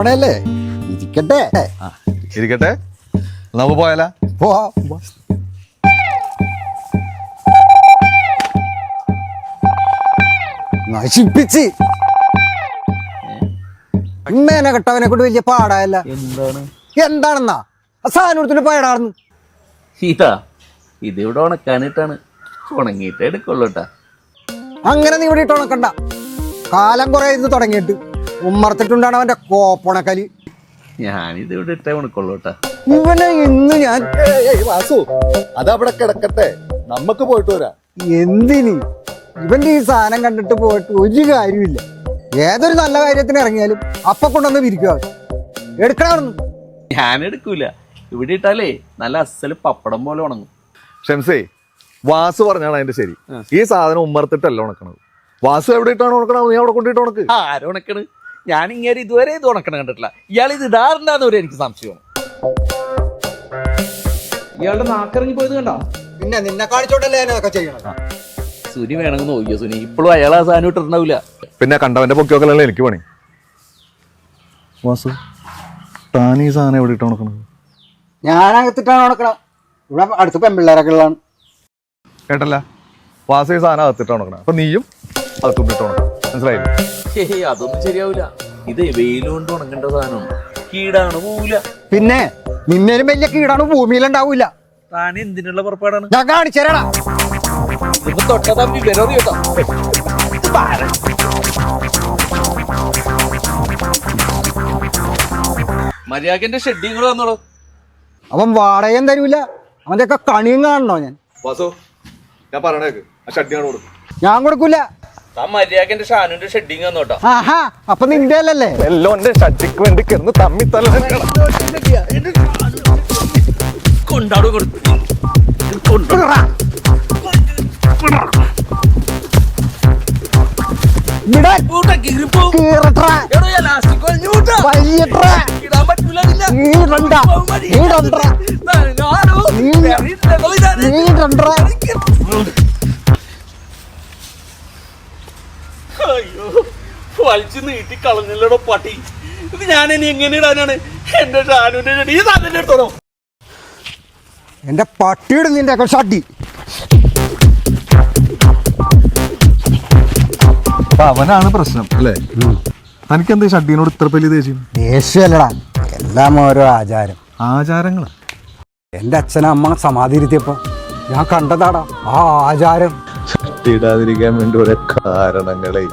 അല്ലേ ഇരിക്കട്ടെ ഇരിക്കട്ടെ നമുക്ക് പോയാലാ നശിപ്പിച്ച് മേനെ കെട്ടവനെ കൊണ്ട് വലിയ പാടായല്ല. എന്താണെന്നാ സാധനത്തിന് പാടാർന്ന് ഇതാ ഇതിവിടെ ഉണക്കാനിട്ടാണ്, ഉണങ്ങിയിട്ട് എടുക്കുള്ളൂട്ടാ. അങ്ങനെ നീ ഇവിടെ ഇട്ട് ഉണക്കണ്ട. കാലം കുറെ ഇന്ന് തുടങ്ങിയിട്ട് ഉമ്മർത്തിട്ടുണ്ടാണ് അവന്റെ കോപ്പണക്കല്. ഞാനിത് ഇവിടെ ഇട്ടേ ഉണക്കുള്ളൂട്ടാ. ഇവനെ ഇന്ന് ഞാൻ വാസു അതവിടെ കിടക്കട്ടെ, നമുക്ക് പോയിട്ട് വരാം. എന്തിന് ഇവന്റെ ഈ സാധനം കണ്ടിട്ട് പോയിട്ട് ഒരു കാര്യമില്ല. ഏതൊരു നല്ല കാര്യത്തിന് ഇറങ്ങിയാലും അപ്പൊ കൊണ്ടുവന്ന് വിരിക്കുക. എടുക്കണമെന്ന് ഞാൻ എടുക്കൂല, ഇവിടെ ഇട്ടാലേ നല്ല അസല് പപ്പടം പോലെ ഉണങ്ങും. ഷംസേ, വാസു പറഞ്ഞാണ് അതിന്റെ ശരി. ഈ സാധനം ഉമ്മർത്തിട്ടല്ല ഉണക്കണത്. വാസു എവിടെ ഇട്ടാണ് ഉണക്കണത്? നീ അവിടെ കൊണ്ടിട്ട് ഉണക്ക്. ആരുണക്കണ്? ഞാൻ ഇങ്ങനെ ഇതുവരെ ഇത് ഉണക്കണം കണ്ടിട്ടില്ല. ഇയാൾ ഇത് ഇടാറുണ്ടാന്ന് വരെ എനിക്ക് സംശയമാണ്. ഇയാളുടെ നാക്കിറങ്ങി പോയത് കണ്ടോ? പിന്നെ നിന്നെ കാണിച്ചോണ്ടല്ലേ ഞാനതൊക്കെ ചെയ്യണം. സുനി വേണമെന്ന് നോക്കിയോ സുനി? ഇപ്പോഴും അയാൾ ആ സാധനം ഇട്ടിട്ടുണ്ടാവില്ല. പിന്നെ കണ്ടവന്റെ പൊക്കിയൊക്കെ എനിക്ക് പണി. വാസു, താൻ ഈ സാധനം എവിടെ ഇട്ട് ഉണക്കണത്? ഞാനകത്തിട്ടാണ് ഉണക്കണം. ഇവിടെ അടുത്ത് പെൺപിള്ളേരൊക്കെ ഉള്ളതാണ്. കേട്ടല്ല, വാസു ഈ സാധനം അകത്തിട്ട് ഉണക്കണം. അപ്പൊ നീയും അകത്തോട്ട് ഉണക്കണം. മനസ്സിലായില്ലേ? അതൊന്നും ശരിയാവില്ല. ഇത് വെയിലുകൊണ്ട് ഉണങ്ങേണ്ട സാധനമാണ്. കീടാണ്, പോവില്ല. പിന്നെ നിന്നേലും വലിയ കീടാണ് ഭൂമിയിലുണ്ടാവൂല. താൻ എന്തിനുള്ള പുറപ്പാടാണ്? ഞാൻ കാണിച്ചേരാടാ. ഇതിപ്പോ തൊട്ടാ തമ്പി വിരോധി കേട്ടോ. മര്യാദന്റെ ഷെഡിങ്ങൾ വന്നോളൂ. അവൻ വാടകയും തരൂല. അവന്റെ ഒക്കെ കണിയും കാണണോ ഞാൻ? വാസു, ഞാൻ പറയണേക്ക് ആ ഷഡ്ഡിയാണ് കൊടുക്കും. ഞാൻ കൊടുക്കൂല. താൻ മര്യാദന്റെ ഷാനുവിന്റെ ഷെഡിങ് വന്നോട്ടോ. ആഹാ, അപ്പൊ നിന്റെ അല്ലല്ലേ? എല്ലോന്റെ ഷഡ്ഡിക്ക് വേണ്ടി കിടന്ന് തമ്മി തല കൊണ്ടാടു കൊടുത്തു. അയ്യോ, വലിച്ചു നീട്ടി കളഞ്ഞല്ലോ പട്ടി. ഇത് ഞാനിനി എങ്ങനെ ഇടാനാണ്? എന്റെ ഷാനുവിന്റെ ഷെഡി ഈ സാധനം എടുത്തോളൂ. എന്റെ പട്ടിയുടെ നിന്റെ ഒക്കെ ഷഡ്ഡി. അവനാണ് പ്രശ്നം അല്ലേ? തനിക്കെന്താ ഷഡ്ഡിനോട് ഇത്ര വലിയ ദേഷ്യം? ദേഷ്യമല്ലടാ, എല്ലാം ഓരോ ആചാരം. ആചാരങ്ങളാ? എന്റെ അച്ഛനമ്മ സമാധി ഇരുത്തിയപ്പോ ഞാൻ കണ്ടതാടാ ആ ആചാരം. ഇടാതിരിക്കാൻ വേണ്ടി ഓരോ കാരണങ്ങളെ